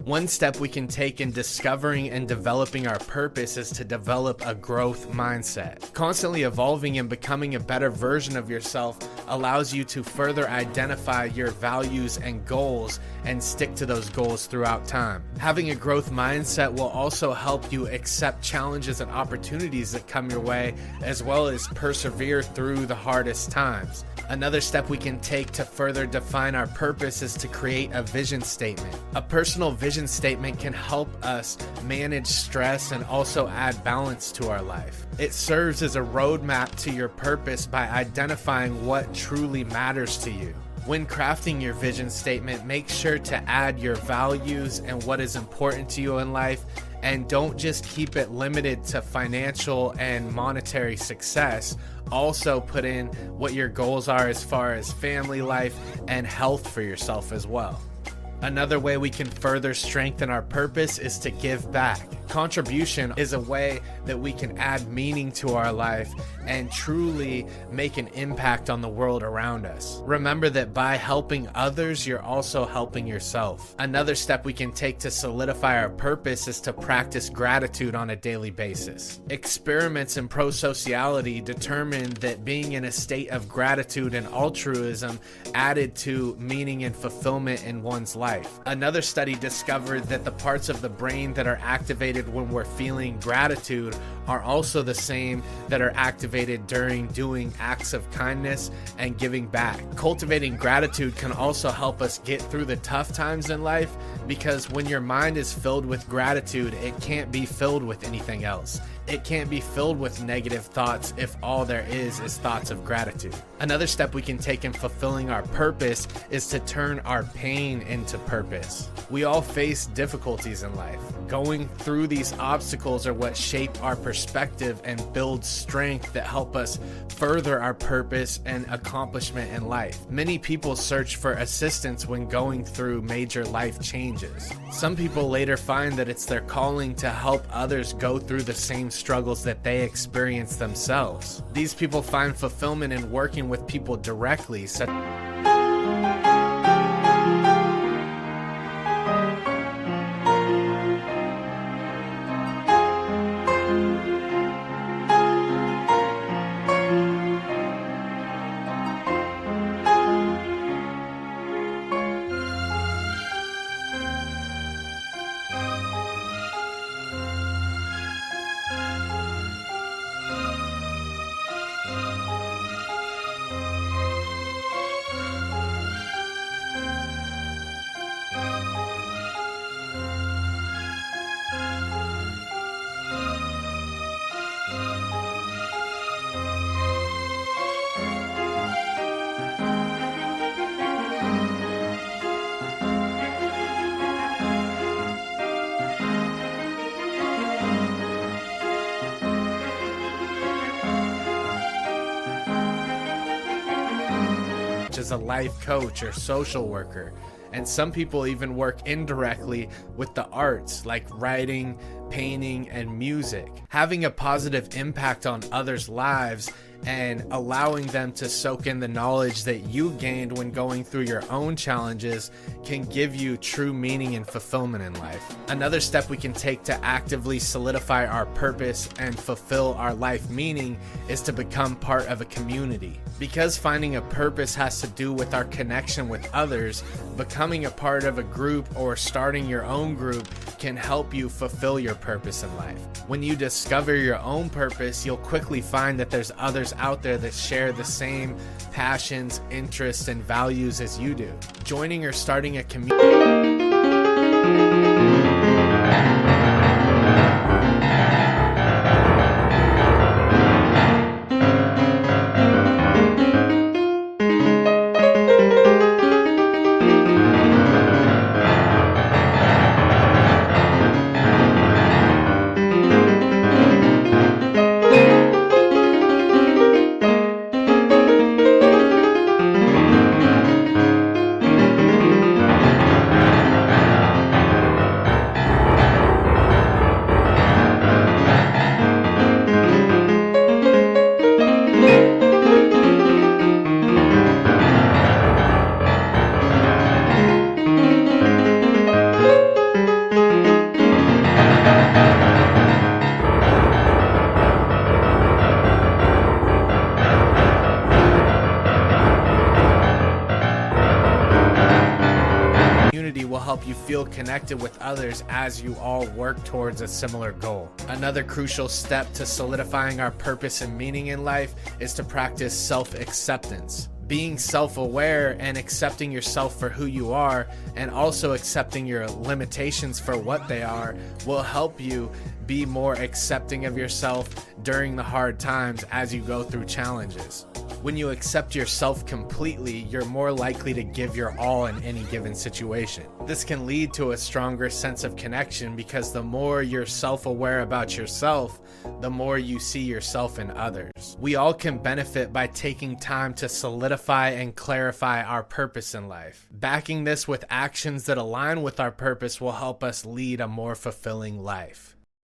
One step we can take in discovering and developing our purpose is to develop a growth mindset. Constantly evolving and becoming a better version of yourself allows you to further identify your values and goals and stick to those goals throughout time. Having a growth mindset will also help you accept challenges and opportunities that come your way, as well as persevere through the hardest times. Another step we can take to further define our purpose is to create a vision statement. A personal vision statement can help us manage stress and also add balance to our life. It serves as a roadmap to your purpose by identifying what truly matters to you. When crafting your vision statement, make sure to add your values and what is important to you in life, and don't just keep it limited to financial and monetary success. Also put in what your goals are as far as family life and health for yourself as well. Another way we can further strengthen our purpose is to give back. Contribution is a way that we can add meaning to our life and truly make an impact on the world around us. Remember that by helping others, you're also helping yourself. Another step we can take to solidify our purpose is to practice gratitude on a daily basis. Experiments in pro-sociality determined that being in a state of gratitude and altruism added to meaning and fulfillment in one's life. Another study discovered that the parts of the brain that are activated when we're feeling gratitude are also the same that are activated during doing acts of kindness and giving back. Cultivating gratitude can also help us get through the tough times in life, because when your mind is filled with gratitude, it can't be filled with anything else. It can't be filled with negative thoughts if all there is thoughts of gratitude. Another step we can take in fulfilling our purpose is to turn our pain into purpose. We all face difficulties in life. Going through these obstacles are what shape our perspective and build strength that help us further our purpose and accomplishment in life. Many people search for assistance when going through major life changes. Some people later find that it's their calling to help others go through the same struggles that they experience themselves. These people find fulfillment in working with people directly, such as a life coach or social worker. And some people even work indirectly with the arts, like writing, painting, and music. Having a positive impact on others' lives and allowing them to soak in the knowledge that you gained when going through your own challenges can give you true meaning and fulfillment in life. Another step we can take to actively solidify our purpose and fulfill our life meaning is to become part of a community. Because finding a purpose has to do with our connection with others, becoming a part of a group or starting your own group can help you fulfill your purpose in life. When you discover your own purpose, you'll quickly find that there's others out there that share the same passions, interests, and values as you do. Joining or starting a community feel connected with others as you all work towards a similar goal. Another crucial step to solidifying our purpose and meaning in life is to practice self-acceptance. Being self-aware and accepting yourself for who you are, and also accepting your limitations for what they are, will help you be more accepting of yourself during the hard times as you go through challenges. When you accept yourself completely, you're more likely to give your all in any given situation. This can lead to a stronger sense of connection because the more you're self-aware about yourself, the more you see yourself in others. We all can benefit by taking time to solidify and clarify our purpose in life. Backing this with actions that align with our purpose will help us lead a more fulfilling life.